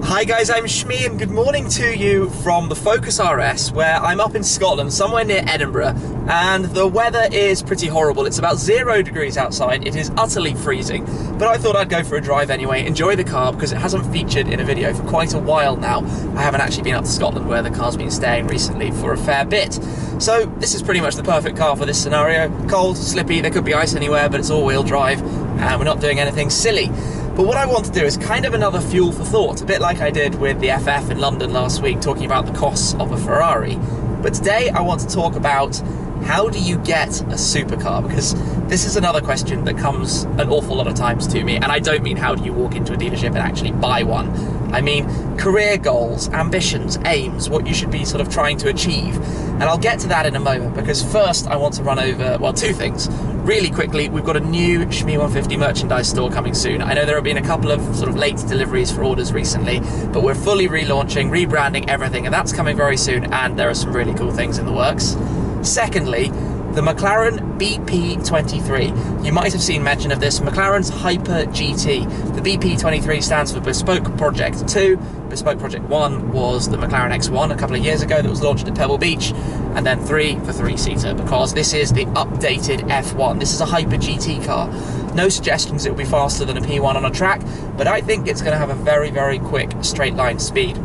Hi guys, I'm Shmi and good morning to you from the Focus RS, where I'm up in Scotland, somewhere near Edinburgh, and the weather is pretty horrible. It's about 0 degrees outside, it is utterly freezing, but I thought I'd go for a drive anyway, enjoy the car, because it hasn't featured in a video for quite a while now. I haven't actually been up to Scotland, where the car's been staying recently, for a fair bit. So this is pretty much the perfect car for this scenario. Cold, slippy, there could be ice anywhere, but it's all-wheel drive, and we're not doing anything silly. But what I want to do is kind of another fuel for thought, a bit like I did with the FF in London last week, talking about the costs of a Ferrari. But today I want to talk about how do you get a supercar, because this is another question that comes an awful lot of times to me, and I don't mean how do you walk into a dealership and actually buy one. I mean career goals, ambitions, aims, what you should be sort of trying to achieve. And I'll get to that in a moment, because first I want to run over, well, two things. Really quickly, we've got a new Shmi 150 merchandise store coming soon. I know there have been a couple of sort of late deliveries for orders recently, but we're fully relaunching, rebranding everything, and that's coming very soon, and there are some really cool things in the works. Secondly, the McLaren BP23. You might have seen mention of this, McLaren's Hyper GT. The BP23 stands for Bespoke Project 2. Bespoke Project 1 was the McLaren X1 a couple of years ago that was launched at Pebble Beach, and then 3 for 3-seater, because this is the updated F1. This is a Hyper GT car. No suggestions it will be faster than a P1 on a track, but I think it's going to have a very, very quick straight line speed.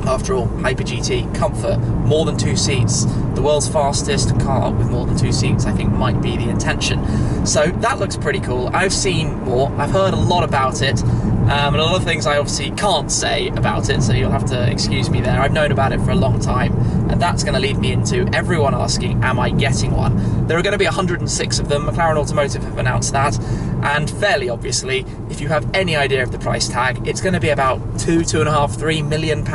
After all, Hyper GT, comfort, more than 2 seats. The world's fastest car with more than 2 seats, I think, might be the intention. So that looks pretty cool. I've seen more, I've heard a lot about it, and a lot of things I obviously can't say about it, so you'll have to excuse me there. I've known about it for a long time, and that's going to lead me into everyone asking, am I getting one? There are going to be 106 of them. McLaren Automotive have announced that, and fairly obviously, if you have any idea of the price tag, it's going to be about £2.5, £3 million.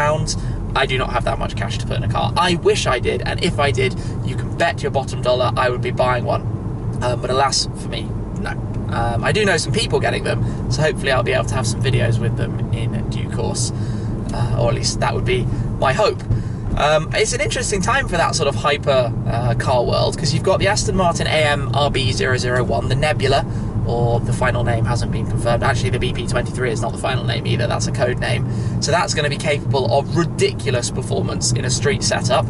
I do not have that much cash to put in a car. I wish I did, and if I did, you can bet your bottom dollar I would be buying one. But alas, for me, no. I do know some people getting them, so hopefully I'll be able to have some videos with them in due course, or at least that would be my hope. It's an interesting time for that sort of hyper car world, because you've got the Aston Martin AM-RB 001, the Nebula, or the final name hasn't been confirmed. Actually, the BP23 is not the final name either, that's a code name. So that's going to be capable of ridiculous performance in a street setup.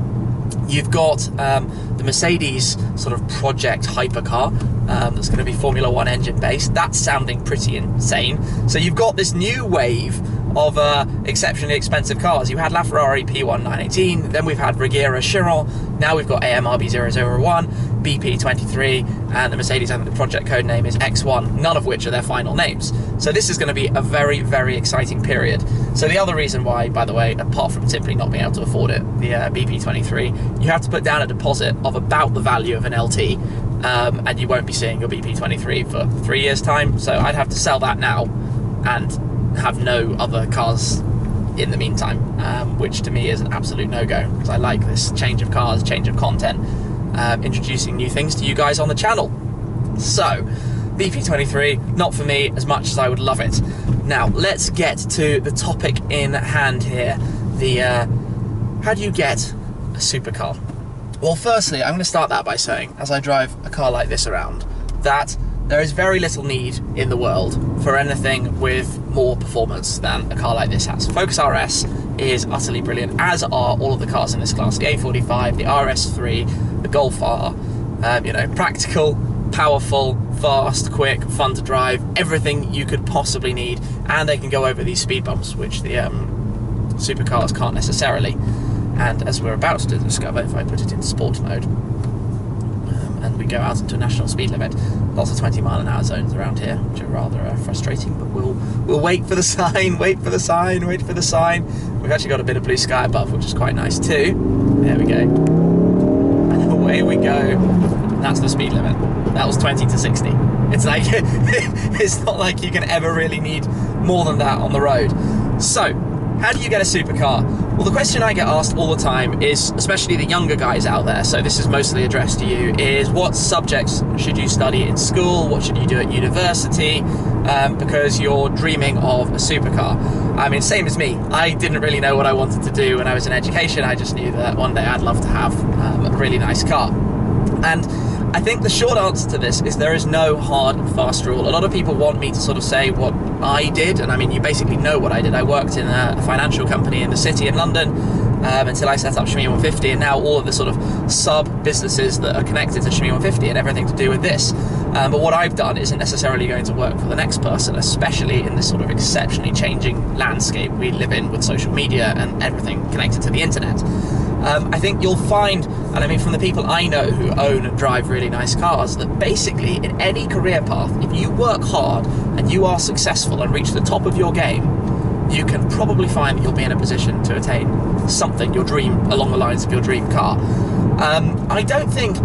You've got the Mercedes sort of project hypercar that's going to be Formula 1 engine based. That's sounding pretty insane. So you've got this new wave of exceptionally expensive cars. You had LaFerrari P1 918, then we've had Regera Chiron, now we've got AM-RB 001, BP23, and the Mercedes, I think the project code name is X1, none of which are their final names. So this is going to be a very, very exciting period. So the other reason why, by the way, apart from simply not being able to afford it, the BP23, you have to put down a deposit of about the value of an LT, and you won't be seeing your BP23 for 3 years' time, so I'd have to sell that now and have no other cars in the meantime, which to me is an absolute no-go, because I like this change of cars, change of content, introducing new things to you guys on the channel. So BP23, not for me as much as I would love it. Now let's get to the topic in hand here, the how do you get a supercar? Well, firstly, I'm going to start that by saying, as I drive a car like this around, that there is very little need in the world for anything with more performance than a car like this has. Focus RS is utterly brilliant, as are all of the cars in this class. The A45, the RS3, the Golf R, you know, practical, powerful, fast, quick, fun to drive, everything you could possibly need, and they can go over these speed bumps, which the supercars can't necessarily. And as we're about to discover, if I put it in sport mode, and we go out into a national speed limit, lots of 20-mile-an-hour zones around here, which are rather frustrating, but we'll wait for the sign, wait for the sign, wait for the sign. We've actually got a bit of blue sky above, which is quite nice too. There we go. And away we go. And that's the speed limit. That was 20 to 60. It's like, it's not like you can ever really need more than that on the road. So, how do you get a supercar? Well, the question I get asked all the time is, especially the younger guys out there, so this is mostly addressed to you, is what subjects should you study in school? What should you do at university? Because you're dreaming of a supercar. I mean, same as me. I didn't really know what I wanted to do when I was in education. I just knew that one day I'd love to have a really nice car. And I think the short answer to this is there is no hard and fast rule. A lot of people want me to sort of say what I did, and I mean, you basically know what I did. I worked in a financial company in the city in London until I set up Shmee 150, and now all of the sort of sub-businesses that are connected to Shmee 150 and everything to do with this. But what I've done isn't necessarily going to work for the next person, especially in this sort of exceptionally changing landscape we live in with social media and everything connected to the internet. I think you'll find, and I mean from the people I know who own and drive really nice cars, that basically in any career path, if you work hard and you are successful and reach the top of your game, you can probably find that you'll be in a position to attain something, your dream, along the lines of your dream car. I don't think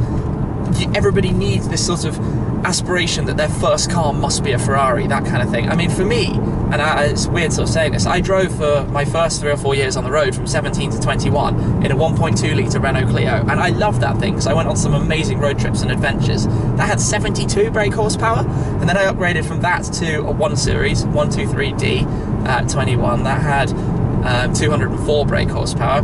everybody needs this sort of aspiration that their first car must be a Ferrari, that kind of thing. I mean, for me, and it's weird sort of saying this, I drove for my first 3 or 4 years on the road from 17 to 21 in a 1.2 litre Renault Clio, and I loved that thing because I went on some amazing road trips and adventures. That had 72 brake horsepower, and then I upgraded from that to a 1 Series 123D at 21 that had 204 brake horsepower.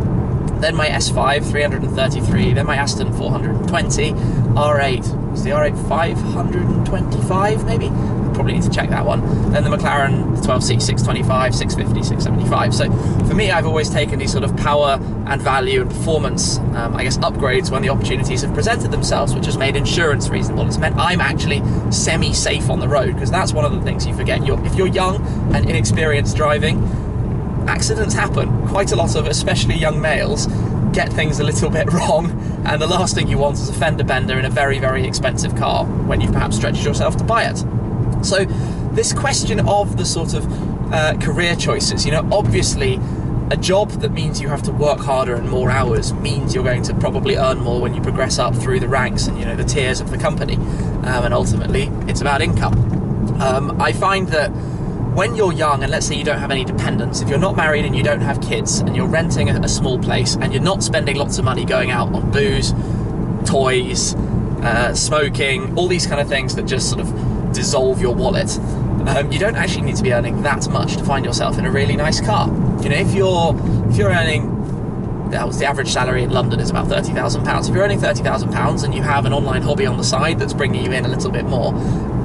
Then my S5 333, then my Aston 420, R8, was the R8 525 maybe? Probably need to check that one. Then the McLaren 12C 625, 650, 675. So for me, I've always taken these sort of power and value and performance, I guess, upgrades when the opportunities have presented themselves, which has made insurance reasonable. It's meant I'm actually semi-safe on the road, because that's one of the things you forget. If you're young and inexperienced driving, accidents happen. Quite a lot of, especially young males, get things a little bit wrong, and the last thing you want is a fender bender in a very, very expensive car when you've perhaps stretched yourself to buy it. So this question of the sort of career choices, you know, obviously a job that means you have to work harder and more hours means you're going to probably earn more when you progress up through the ranks and, you know, the tiers of the company, and ultimately it's about income. I find that when you're young, and let's say you don't have any dependents, if you're not married and you don't have kids and you're renting a small place and you're not spending lots of money going out on booze, toys, smoking, all these kind of things that just sort of dissolve your wallet, you don't actually need to be earning that much to find yourself in a really nice car. You know, if you're earning, the average salary in London is about £30,000. If you're earning £30,000 and you have an online hobby on the side that's bringing you in a little bit more,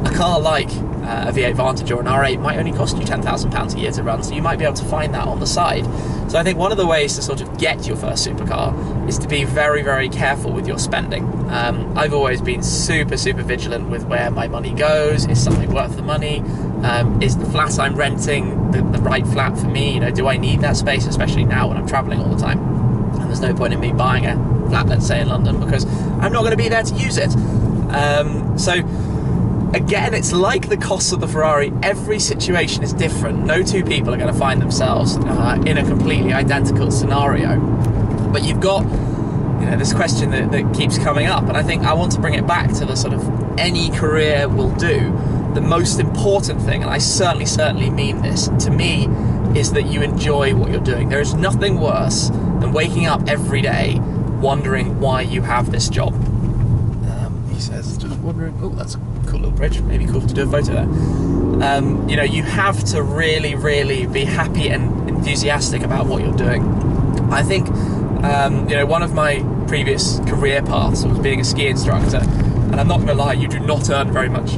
a car like a V8 Vantage or an R8 might only cost you £10,000 a year to run, so you might be able to find that on the side. So I think one of the ways to sort of get your first supercar is to be very, very careful with your spending. I've always been super, super vigilant with where my money goes. Is something worth the money? Is the flat I'm renting the right flat for me? You know, do I need that space, especially now when I'm traveling all the time? And there's no point in me buying a flat, let's say, in London, because I'm not going to be there to use it. So again, it's like the cost of the Ferrari. Every situation is different. No two people are going to find themselves in a completely identical scenario. But you've got, you know, this question that keeps coming up, and I think I want to bring it back to the sort of any career will do. The most important thing, and I certainly mean this, to me, is that you enjoy what you're doing. There is nothing worse than waking up every day wondering why you have this job. He says, just wondering, oh, that's a cool little bridge, maybe cool to do a photo there. You know, you have to really, really be happy and enthusiastic about what you're doing. I think, you know, one of my previous career paths was being a ski instructor, and I'm not going to lie, you do not earn very much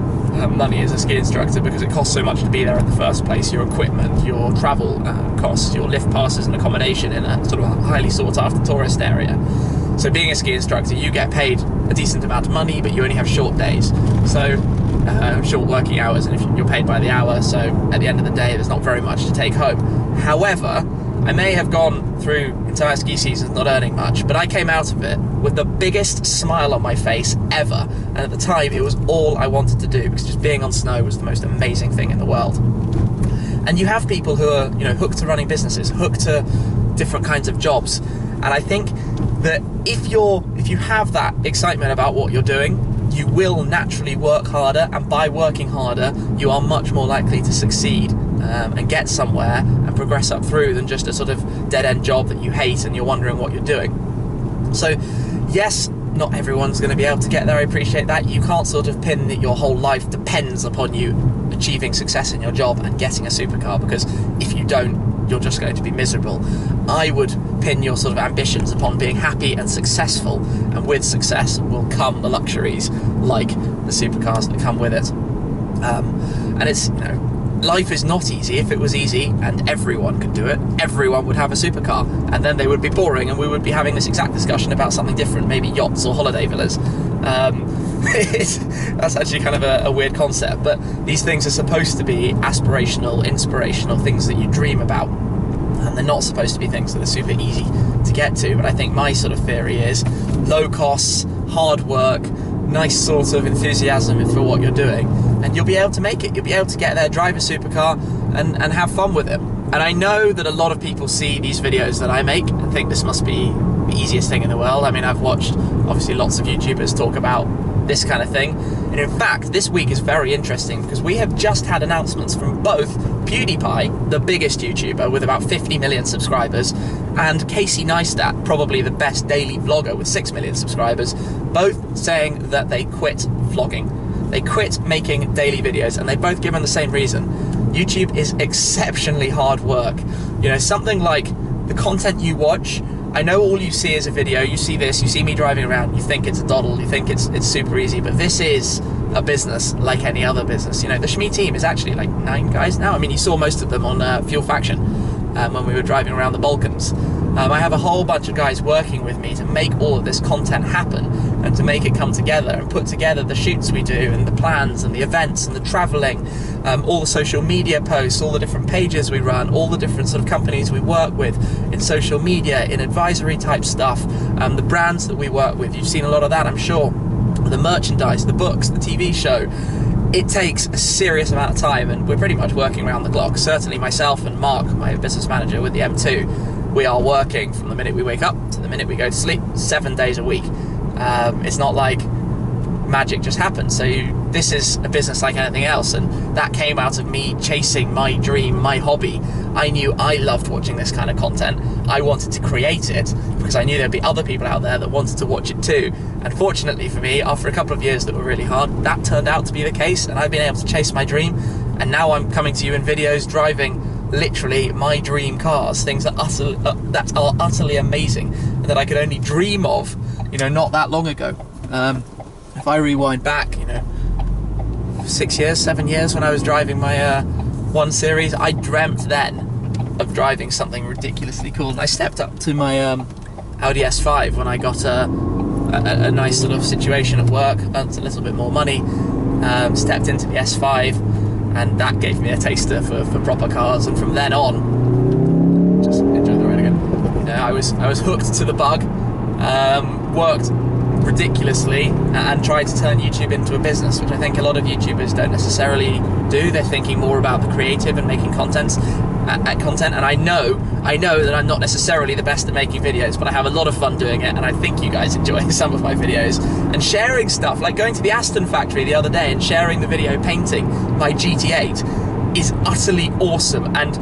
money as a ski instructor because it costs so much to be there in the first place. Your equipment, your travel costs, your lift passes and accommodation in a sort of highly sought after tourist area. So being a ski instructor, you get paid a decent amount of money, but you only have short days, so short working hours, and if you're paid by the hour, so at the end of the day there's not very much to take home. However, I may have gone through entire ski seasons not earning much, but I came out of it with the biggest smile on my face ever, and at the time it was all I wanted to do, because just being on snow was the most amazing thing in the world. And you have people who are, you know, hooked to running businesses, hooked to different kinds of jobs, and I think that if you have that excitement about what you're doing, you will naturally work harder, and by working harder you are much more likely to succeed and get somewhere and progress up through than just a sort of dead-end job that you hate and you're wondering what you're doing. So yes, not everyone's going to be able to get there, I appreciate that. You can't sort of pin that your whole life depends upon you achieving success in your job and getting a supercar, because if you don't, you're just going to be miserable. I would pin your sort of ambitions upon being happy and successful, and with success will come the luxuries like the supercars that come with it. And it's, you know, life is not easy. If it was easy and everyone could do it, everyone would have a supercar, and then they would be boring and we would be having this exact discussion about something different, maybe yachts or holiday villas. That's actually kind of a weird concept, but these things are supposed to be aspirational, inspirational, things that you dream about, and they're not supposed to be things that are super easy to get to. But I think my sort of theory is low costs, hard work, nice sort of enthusiasm for what you're doing, and you'll be able to make it. You'll be able to get there, drive a supercar and have fun with it. And I know that a lot of people see these videos that I make and think this must be the easiest thing in the world. I mean, I've watched obviously lots of YouTubers talk about this kind of thing, and in fact this week is very interesting because we have just had announcements from both PewDiePie, the biggest YouTuber with about 50 million subscribers, and Casey Neistat, probably the best daily vlogger with 6 million subscribers, both saying that they quit vlogging. They quit making daily videos, and they've both given the same reason. YouTube is exceptionally hard work. You know, something like the content you watch, I know all you see is a video, you see this, you see me driving around, you think it's a doddle, you think it's super easy, but this is a business like any other business. You know, the Shmee team is actually like 9 guys now. I mean, you saw most of them on Fuel Faction when we were driving around the Balkans. I have a whole bunch of guys working with me to make all of this content happen and to make it come together and put together the shoots we do and the plans and the events and the traveling, all the social media posts, all the different pages we run, all the different sort of companies we work with in social media, in advisory type stuff, the brands that we work with. You've seen a lot of that, I'm sure. The merchandise, the books, the TV show. It takes a serious amount of time, and we're pretty much working around the clock. Certainly myself and Mark, my business manager with the M2, we are working from the minute we wake up to the minute we go to sleep, 7 days a week. It's not like magic just happens. So this is a business like anything else, and that came out of me chasing my dream, my hobby. I knew I loved watching this kind of content. I wanted to create it because I knew there'd be other people out there that wanted to watch it too. And fortunately for me, after a couple of years that were really hard, that turned out to be the case, and I've been able to chase my dream. And now I'm coming to you in videos driving literally my dream cars, things that are utterly amazing and that I could only dream of, you know, not that long ago. If I rewind back, you know, 6 years, 7 years when I was driving my 1 Series, I dreamt then of driving something ridiculously cool. And I stepped up to my Audi S5 when I got a nice sort of situation at work, earned a little bit more money, stepped into the S5, and that gave me a taster for proper cars. And from then on, just enjoy the ride again. You know, I was hooked to the bug, worked ridiculously and tried to turn YouTube into a business, which I think a lot of YouTubers don't necessarily do. They're thinking more about the creative and making content, and I know that I'm not necessarily the best at making videos, but I have a lot of fun doing it, and I think you guys enjoy some of my videos. And sharing stuff, like going to the Aston factory the other day and sharing the video painting my GT8 is utterly awesome. And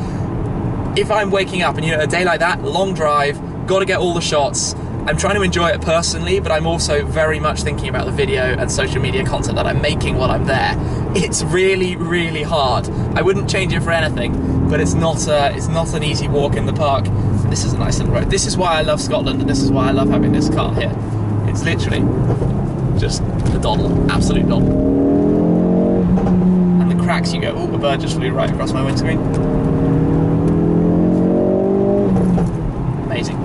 if I'm waking up and, you know, a day like that, long drive, got to get all the shots, I'm trying to enjoy it personally, but I'm also very much thinking about the video and social media content that I'm making while I'm there. It's really, really hard. I wouldn't change it for anything, but it's not an easy walk in the park. This is a nice little road. This is why I love Scotland, and this is why I love having this car here. It's literally just a doddle, absolute doddle. And the cracks you go, oh, the bird just flew right across my windscreen. Amazing.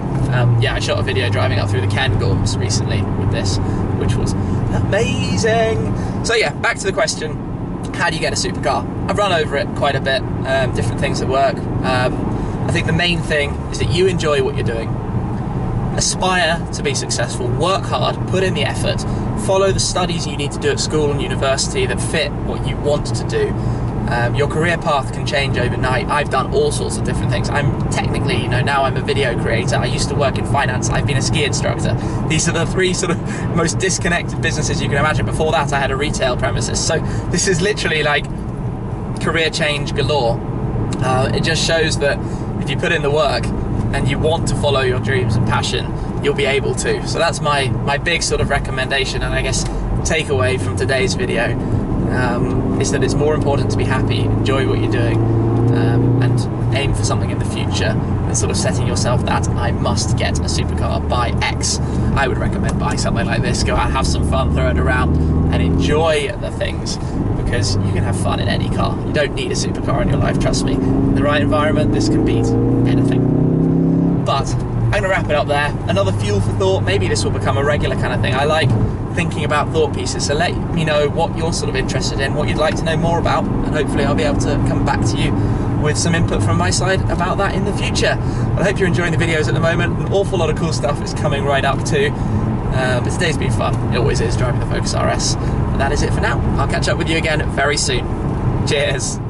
Yeah, I shot a video driving up through the Cairngorms recently with this, which was amazing. So yeah, back to the question, how do you get a supercar? I've run over it quite a bit, different things at work. I think the main thing is that you enjoy what you're doing. Aspire to be successful, work hard, put in the effort, follow the studies you need to do at school and university that fit what you want to do. Your career path can change overnight. I've done all sorts of different things. I'm technically, you know, now I'm a video creator. I used to work in finance. I've been a ski instructor. These are the 3 sort of most disconnected businesses you can imagine. Before that, I had a retail premises. So this is literally like career change galore. It just shows that if you put in the work and you want to follow your dreams and passion, you'll be able to. So that's my big sort of recommendation, and I guess takeaway from today's video. Is that it's more important to be happy, enjoy what you're doing, and aim for something in the future and sort of setting yourself that I must get a supercar by X, I would recommend buying something like this. Go out, have some fun, throw it around and enjoy the things, because you can have fun in any car. You don't need a supercar in your life, trust me. In the right environment, this can beat anything. But I'm going to wrap it up there. Another fuel for thought. Maybe this will become a regular kind of thing. I like thinking about thought pieces, so let me know what you're sort of interested in, what you'd like to know more about, and hopefully I'll be able to come back to you with some input from my side about that in the future. I hope you're enjoying the videos at the moment. An awful lot of cool stuff is coming right up too. But today's been fun. It always is, driving the Focus RS. And that is it for now. I'll catch up with you again very soon. Cheers.